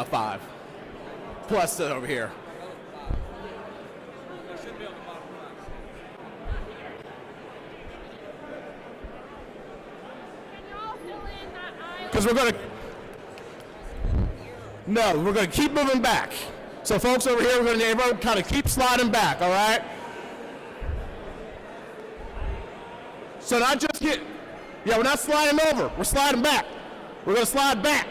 5. Plus it over here. Because we're going to keep moving back. So folks over here, we're going to kind of keep sliding back, all right? So not just we're not sliding over, we're sliding back. We're going to slide back.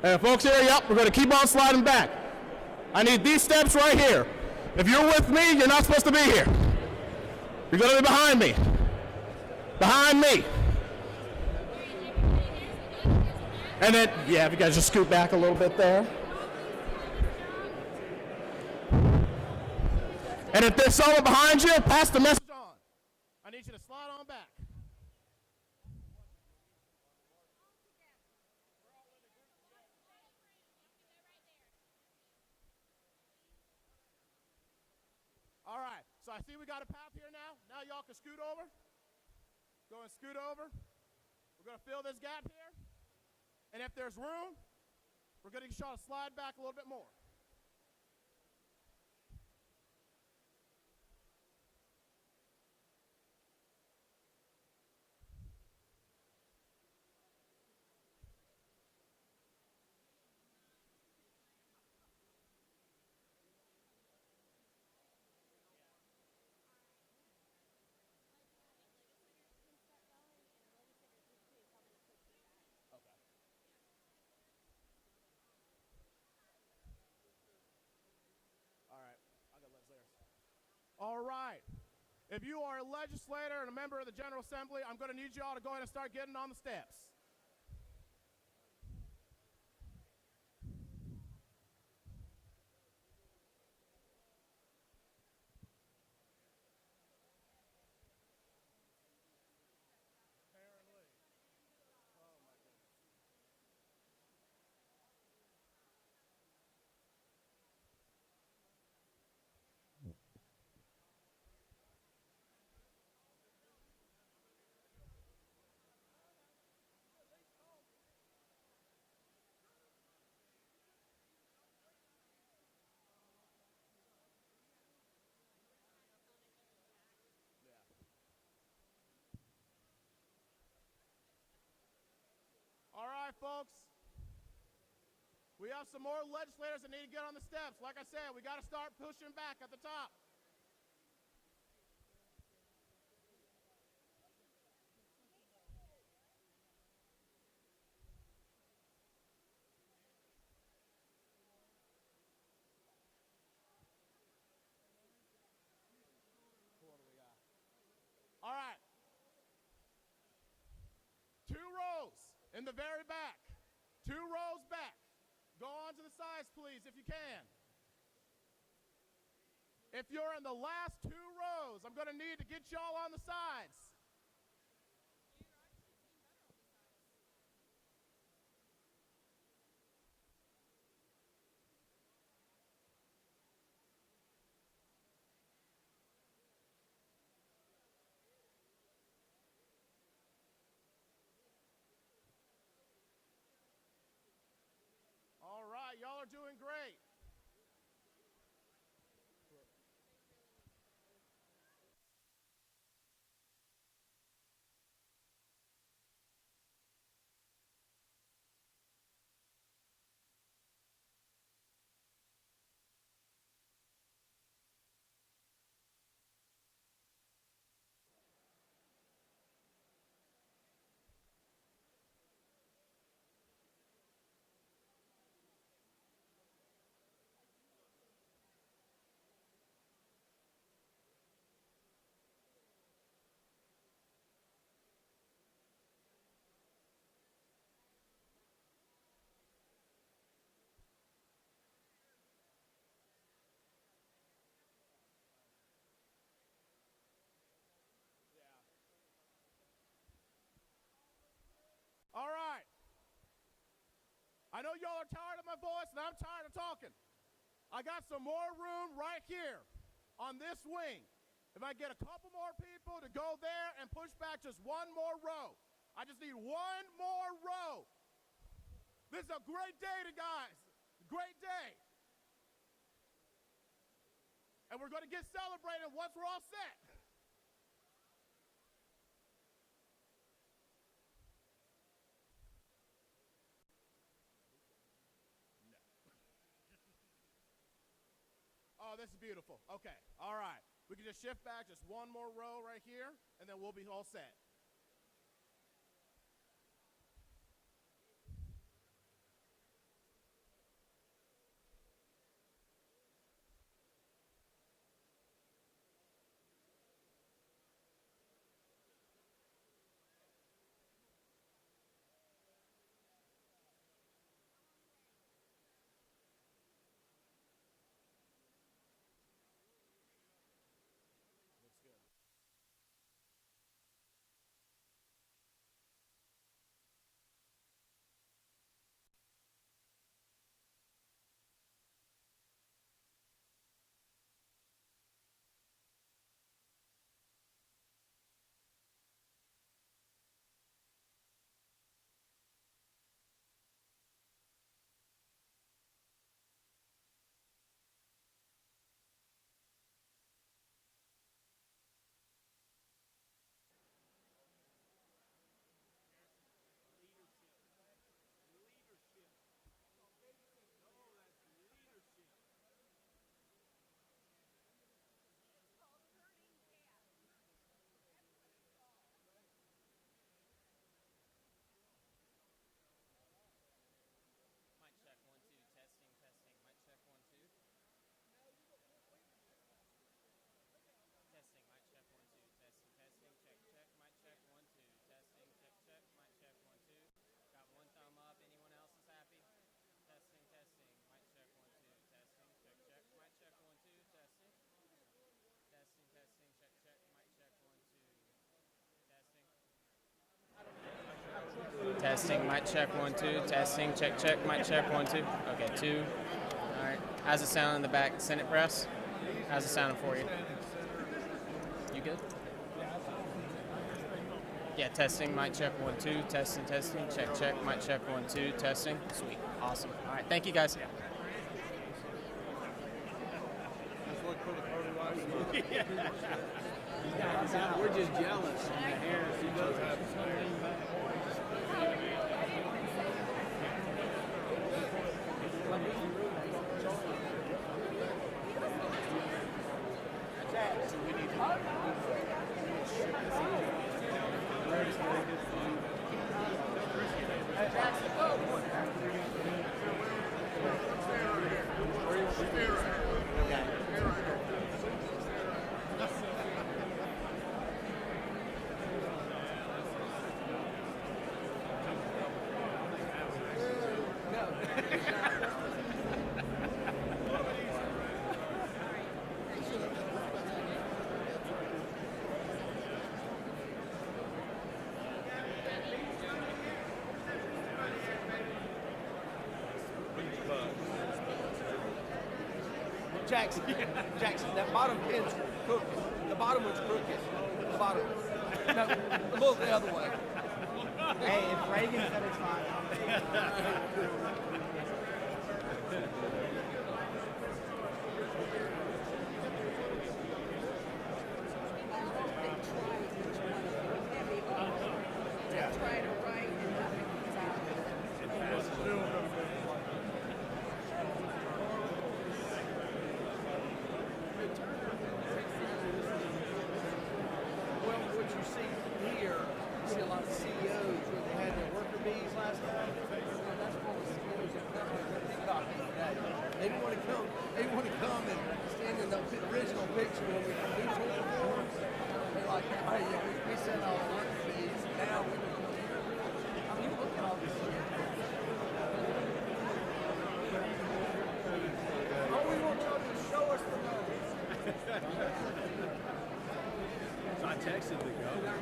And folks here, we're going to keep on sliding back. I need these steps right here. If you're with me, you're not supposed to be here. You're going to be behind me. Behind me. And then, if you guys just scoot back a little bit there. And if there's someone behind you, pass the message on. I need you to slide on back. All right, so I see we got a path here now. Now y'all can scoot over. Go and scoot over. We're going to fill this gap here. And if there's room, we're going to try to slide back a little bit more. All right. If you are a legislator and a member of the General Assembly, I'm going to need you all to go ahead and start getting on the steps. All right, folks. We have some more legislators that need to get on the steps. Like I said, we got to start pushing back at the top. All right. 2 rows in the very back. 2 rows back. Go on to the sides, please, if you can. If you're in the last 2 rows, I'm going to need to get y'all on the sides. All right, y'all are doing great. All right. I know y'all are tired of my voice, and I'm tired of talking. I got some more room right here on this wing. If I get a couple more people to go there and push back just 1 more row. I just need 1 more row. This is a great day, guys. Great day. And we're going to get celebrated once we're all set. No. Oh, this is beautiful. Okay. All right. We can just shift back just one more row right here, and then we'll be all set. Testing, mic check, 1, 2. Testing, check, check, mic check, 1, 2. Okay, 2. All right. How's it sound in the back Senate press? How's it sounding for you? You good? Yeah, testing, mic check, 1, 2. Testing, testing, check, check, mic check, 1, 2. Testing. Sweet. Awesome. All right. Thank you, guys. We're just jealous of the hair she does have. Jackson, that bottom pin's crooked. The bottom one's crooked. The bottom. No, look the other way. Hey, if Reagan said it's fine, So I texted the governor.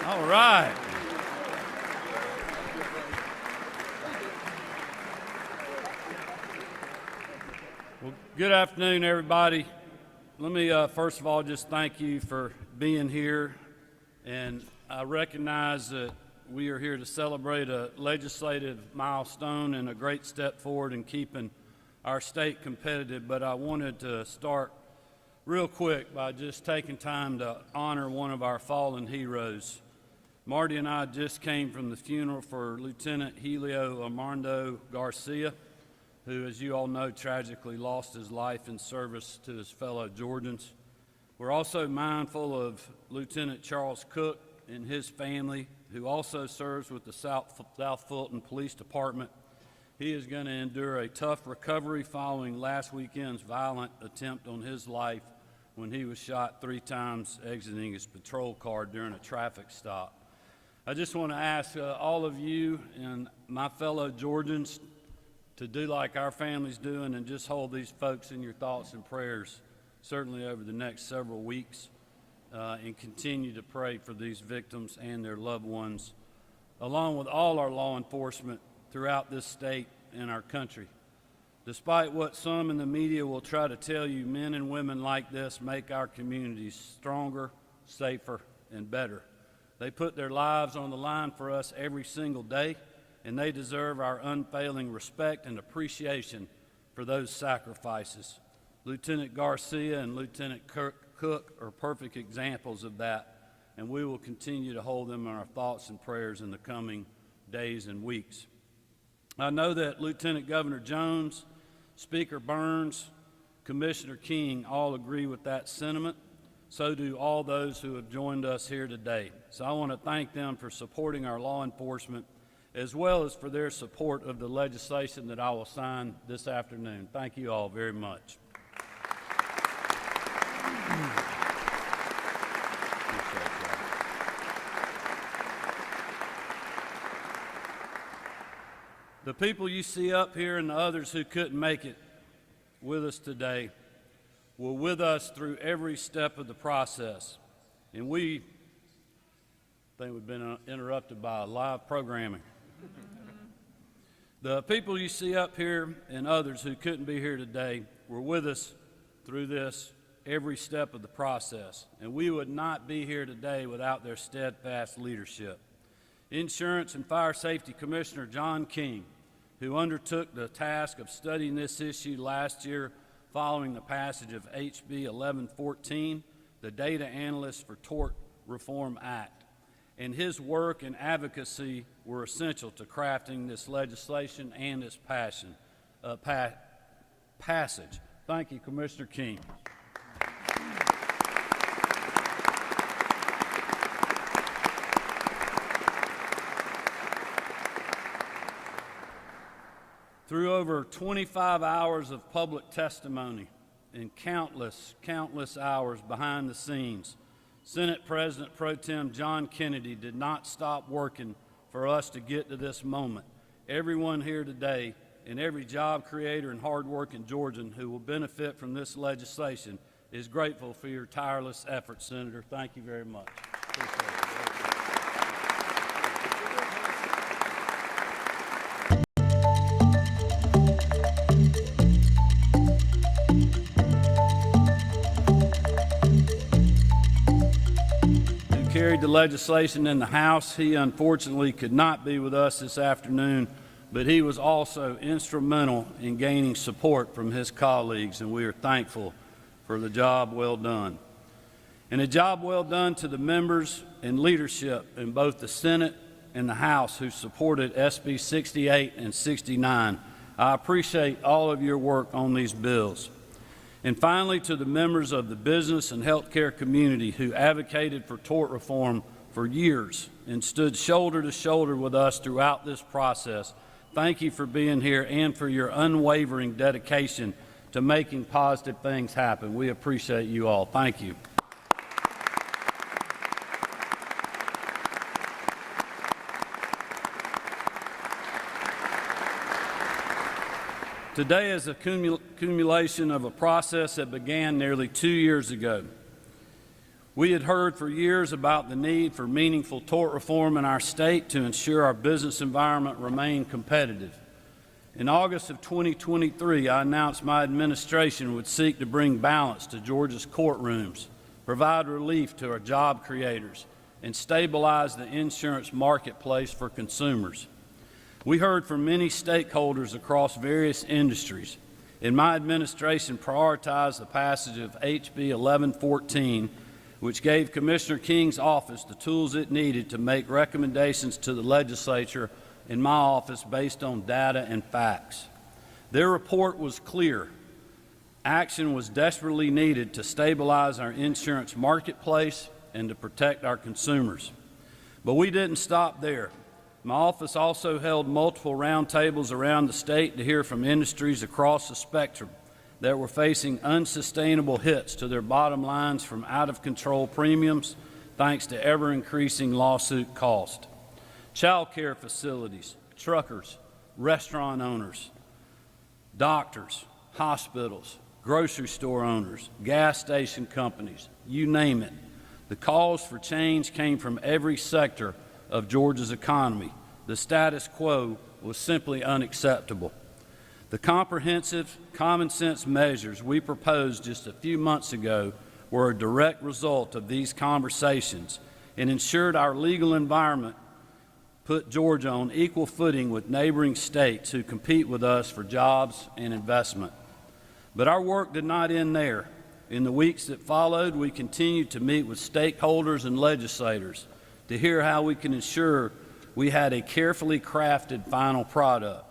All right. Well, good afternoon, everybody. Let me first of all just thank you for being here. And I recognize that we are here to celebrate a legislative milestone and a great step forward in keeping our state competitive. But I wanted to start real quick by just taking time to honor one of our fallen heroes. Marty and I just came from the funeral for Lieutenant Helio Armando Garcia, who, as you all know, tragically lost his life in service to his fellow Georgians. We're also mindful of Lieutenant Charles Cook and his family, who also serves with the South Fulton Police Department. He is going to endure a tough recovery following last weekend's violent attempt on his life when he was shot 3 times exiting his patrol car during a traffic stop. I just want to ask all of you and my fellow Georgians to do like our family's doing and just hold these folks in your thoughts and prayers, certainly over the next several weeks, and continue to pray for these victims and their loved ones, along with all our law enforcement throughout this state and our country. Despite what some in the media will try to tell you, men and women like this make our communities stronger, safer, and better. They put their lives on the line for us every single day, and they deserve our unfailing respect and appreciation for those sacrifices. Lieutenant Garcia and Lieutenant Cook are perfect examples of that, and we will continue to hold them in our thoughts and prayers in the coming days and weeks. I know that Lieutenant Governor Jones, Speaker Burns, Commissioner King all agree with that sentiment. So do all those who have joined us here today. So I want to thank them for supporting our law enforcement, as well as for their support of the legislation that I will sign this afternoon. Thank you all very much. The people you see up here and the others who couldn't make it with us today were with us through every step of the process. And I think we've been interrupted by live programming. The people you see up here and others who couldn't be here today were with us through this every step of the process. And we would not be here today without their steadfast leadership. Insurance and Fire Safety Commissioner John King, who undertook the task of studying this issue last year following the passage of HB 1114, the Data Analyst for Tort Reform Act. And his work and advocacy were essential to crafting this legislation and its passage. Thank you, Commissioner King. Through over 25 hours of public testimony and countless hours behind the scenes, Senate President Pro Tem John Kennedy did not stop working for us to get to this moment. Everyone here today and every job creator and hardworking Georgian who will benefit from this legislation is grateful for your tireless efforts, Senator. Thank you very much. Appreciate it. Carried the legislation in the House. He unfortunately could not be with us this afternoon, but he was also instrumental in gaining support from his colleagues, and we are thankful for the job well done. And a job well done to the members and leadership in both the Senate and the House who supported SB 68 and 69. I appreciate all of your work on these bills. And finally, to the members of the business and healthcare community who advocated for tort reform for years and stood shoulder to shoulder with us throughout this process, thank you for being here and for your unwavering dedication to making positive things happen. We appreciate you all. Thank you. Today is a accumulation of a process that began nearly 2 years ago. We had heard for years about the need for meaningful tort reform in our state to ensure our business environment remained competitive. In August of 2023, I announced my administration would seek to bring balance to Georgia's courtrooms, provide relief to our job creators, and stabilize the insurance marketplace for consumers. We heard from many stakeholders across various industries, and my administration prioritized the passage of HB 1114, which gave Commissioner King's office the tools it needed to make recommendations to the legislature in my office based on data and facts. Their report was clear. Action was desperately needed to stabilize our insurance marketplace and to protect our consumers. But we didn't stop there. My office also held multiple roundtables around the state to hear from industries across the spectrum that were facing unsustainable hits to their bottom lines from out-of-control premiums thanks to ever-increasing lawsuit costs. Child care facilities, truckers, restaurant owners, doctors, hospitals, grocery store owners, gas station companies, you name it. The calls for change came from every sector of Georgia's economy. The status quo was simply unacceptable. The comprehensive, common-sense measures we proposed just a few months ago were a direct result of these conversations and ensured our legal environment put Georgia on equal footing with neighboring states who compete with us for jobs and investment. But our work did not end there. In the weeks that followed, we continued to meet with stakeholders and legislators to hear how we can ensure we had a carefully crafted final product.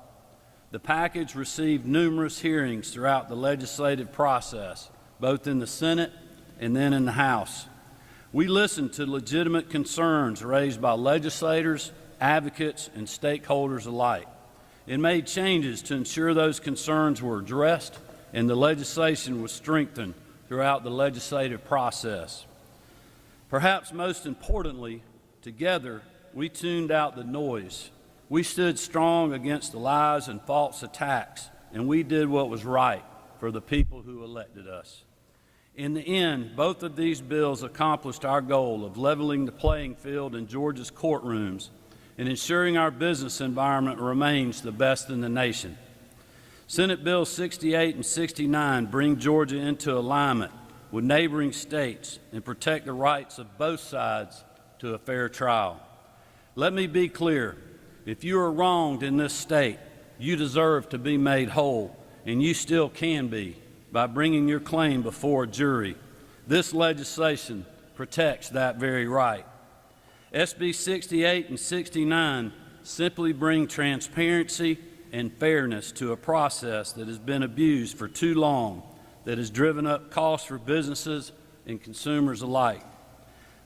The package received numerous hearings throughout the legislative process, both in the Senate and then in the House. We listened to legitimate concerns raised by legislators, advocates, and stakeholders alike, and made changes to ensure those concerns were addressed and the legislation was strengthened throughout the legislative process. Perhaps most importantly, together, we tuned out the noise. We stood strong against the lies and false attacks, and we did what was right for the people who elected us. In the end, both of these bills accomplished our goal of leveling the playing field in Georgia's courtrooms and ensuring our business environment remains the best in the nation. Senate Bills 68 and 69 bring Georgia into alignment with neighboring states and protect the rights of both sides to a fair trial. Let me be clear. If you are wronged in this state, you deserve to be made whole, and you still can be by bringing your claim before a jury. This legislation protects that very right. SB 68 and 69 simply bring transparency and fairness to a process that has been abused for too long, that has driven up costs for businesses and consumers alike.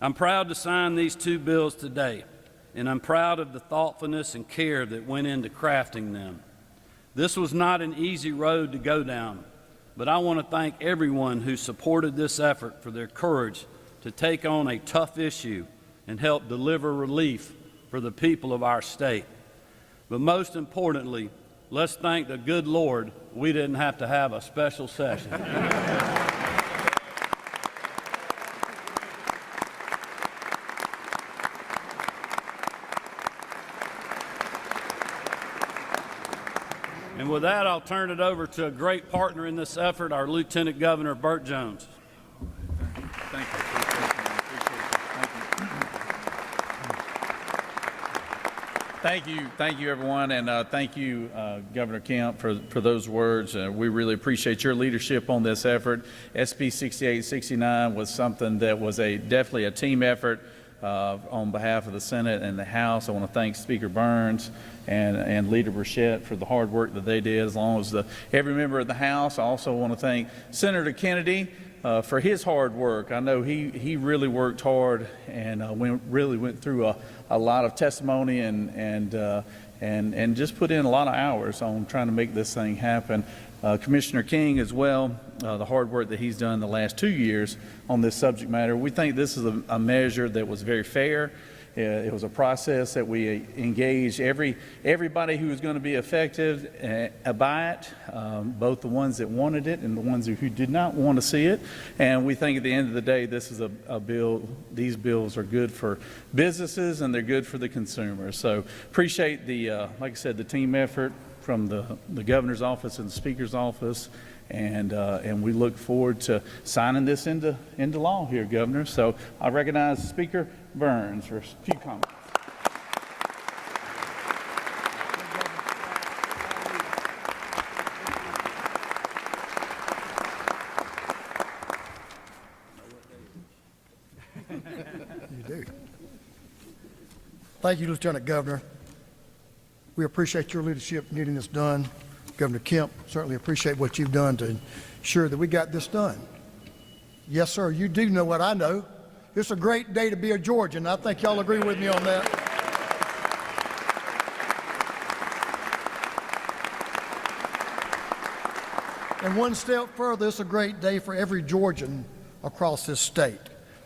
I'm proud to sign these two bills today, and I'm proud of the thoughtfulness and care that went into crafting them. This was not an easy road to go down, but I want to thank everyone who supported this effort for their courage to take on a tough issue and help deliver relief for the people of our state. But most importantly, let's thank the good Lord we didn't have to have a special session. And with that, I'll turn it over to a great partner in this effort, our Lieutenant Governor, Burt Jones. Thank you. Thank you, everyone, and thank you, Governor Kemp, for those words. We really appreciate your leadership on this effort. SB 6869 was something that was definitely a team effort on behalf of the Senate and the House. I want to thank Speaker Burns and Leader Burchett for the hard work that they did, as long as every member of the House. I also want to thank Senator Kennedy for his hard work. I know he really worked hard and really went through a lot of testimony and just put in a lot of hours on trying to make this thing happen. Commissioner King as well, the hard work that he's done the last 2 years on this subject matter. We think this is a measure that was very fair It was a process that we engaged everybody who was going to be affected by it, both the ones that wanted it and the ones who did not want to see it. And we think at the end of the day, this is a bill. These bills are good for businesses and they're good for the consumers. So appreciate the, like I said, the team effort from the governor's office and the speaker's office. And we look forward to signing this into law here, Governor. So I recognize Speaker Burns for a few comments. You do. Thank you, Lieutenant Governor. We appreciate your leadership in getting this done. Governor Kemp, certainly appreciate what you've done to ensure that we got this done. Yes, sir, you do know what I know. It's a great day to be a Georgian. I think y'all agree with me on that. And one step further, it's a great day for every Georgian across this state,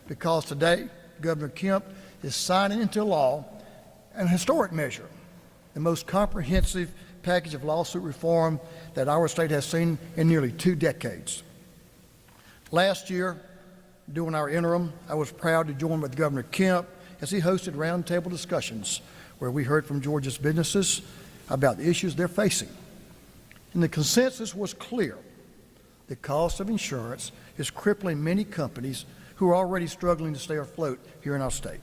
because today, Governor Kemp is signing into law an historic measure, the most comprehensive package of lawsuit reform that our state has seen in nearly 2 decades. Last year, during our interim, I was proud to join with Governor Kemp as he hosted roundtable discussions where we heard from Georgia's businesses about the issues they're facing. And the consensus was clear. The cost of insurance is crippling many companies who are already struggling to stay afloat here in our state.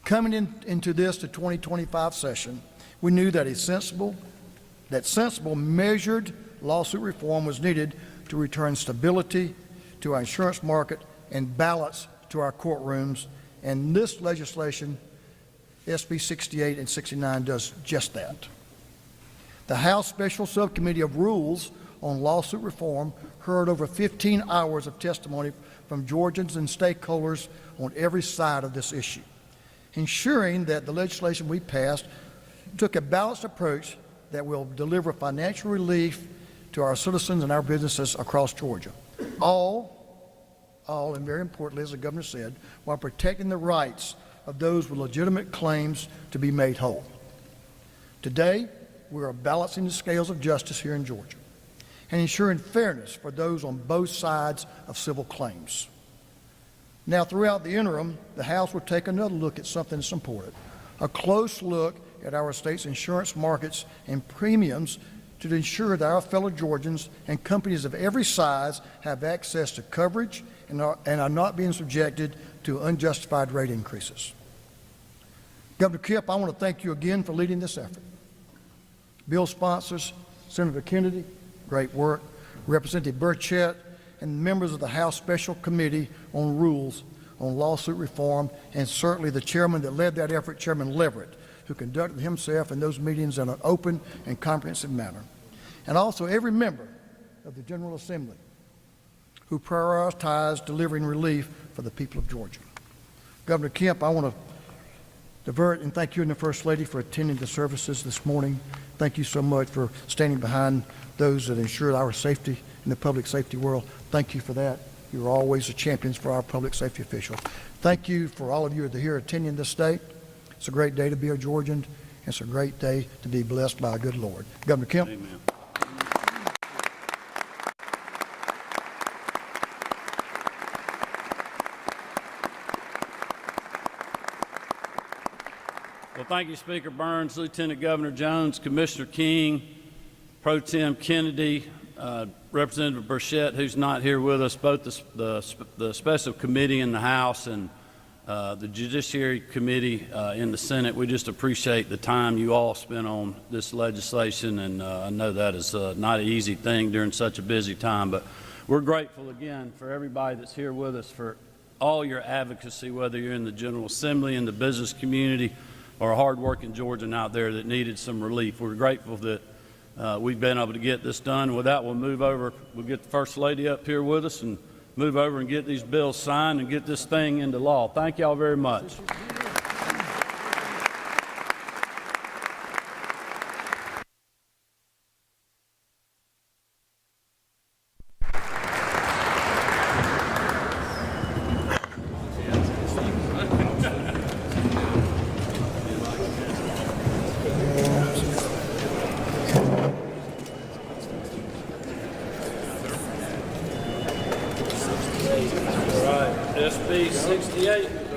Coming into the 2025 session, we knew that sensible, measured lawsuit reform was needed to return stability to our insurance market and balance to our courtrooms, and this legislation, SB 68 and 69, does just that. The House Special Subcommittee of Rules on Lawsuit Reform heard over 15 hours of testimony from Georgians and stakeholders on every side of this issue, ensuring that the legislation we passed took a balanced approach that will deliver financial relief to our citizens and our businesses across Georgia. All, and very importantly, as the governor said, while protecting the rights of those with legitimate claims to be made whole. Today, we are balancing the scales of justice here in Georgia and ensuring fairness for those on both sides of civil claims. Now, throughout the interim, the House will take another look at something that's important, a close look at our state's insurance markets and premiums to ensure that our fellow Georgians and companies of every size have access to coverage and are not being subjected to unjustified rate increases. Governor Kemp, I want to thank you again for leading this effort. Bill sponsors, Senator Kennedy, great work, Representative Burchett, and members of the House Special Committee on Rules on Lawsuit Reform, and certainly the chairman that led that effort, Chairman Leverett, who conducted himself in those meetings in an open and comprehensive manner. And also every member of the General Assembly who prioritized delivering relief for the people of Georgia. Governor Kemp, I want to divert and thank you and the First Lady for attending the services this morning. Thank you so much for standing behind those that ensure our safety in the public safety world. Thank you for that. You're always the champions for our public safety officials. Thank you for all of you that are here attending this day. It's a great day to be a Georgian. It's a great day to be blessed by a good Lord. Governor Kemp. Amen. Well, thank you, Speaker Burns, Lieutenant Governor Jones, Commissioner King, Pro Tem Kennedy, Representative Burchett, who's not here with us, both the Special Committee in the House and the Judiciary Committee in the Senate. We just appreciate the time you all spent on this legislation, and I know that is not an easy thing during such a busy time, but we're grateful again for everybody that's here with us, for all your advocacy, whether you're in the General Assembly, in the business community, or a hard-working Georgian out there that needed some relief. We're grateful that we've been able to get this done. With that, we'll move over. We'll get the First Lady up here with us and move over and get these bills signed and get this thing into law. Thank y'all very much. All right, SB 68.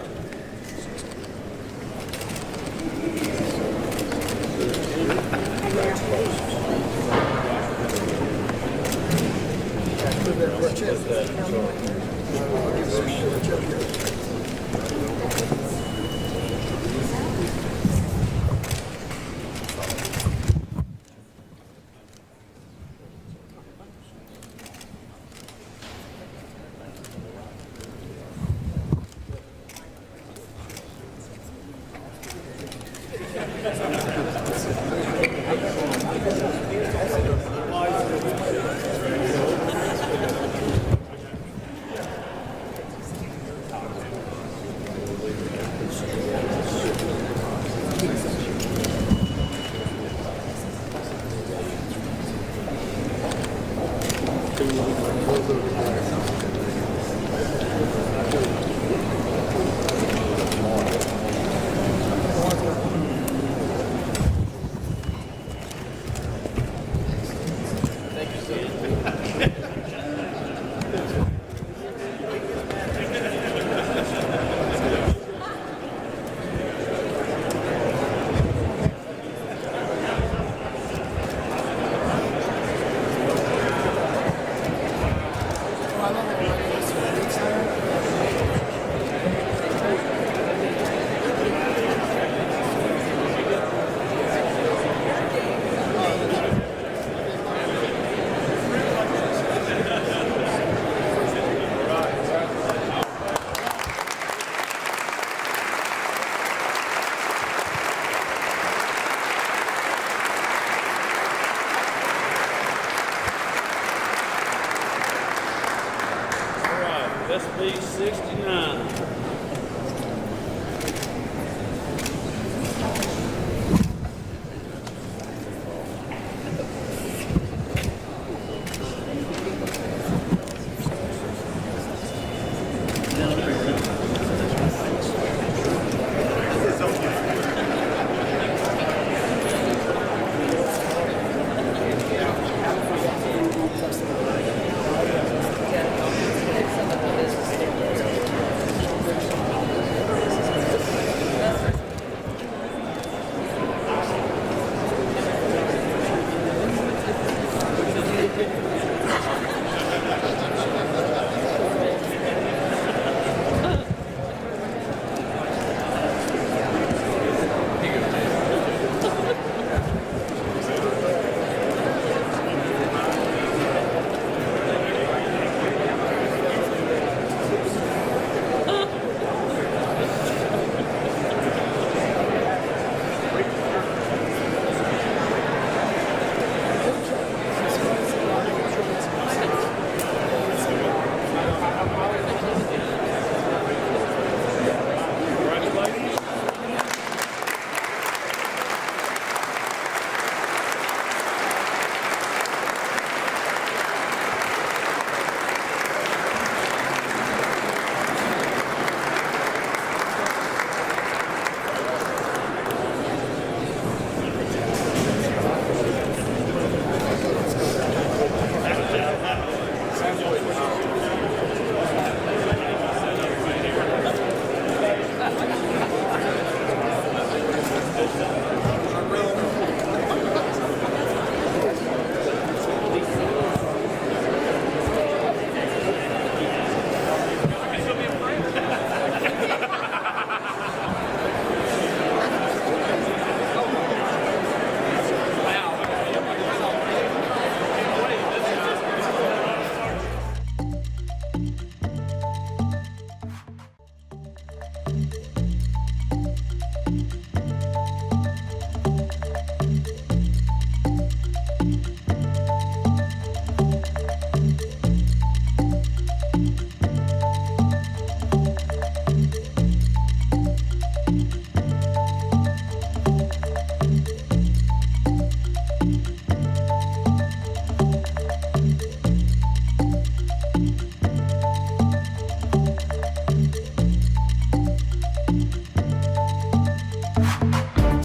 SB 69.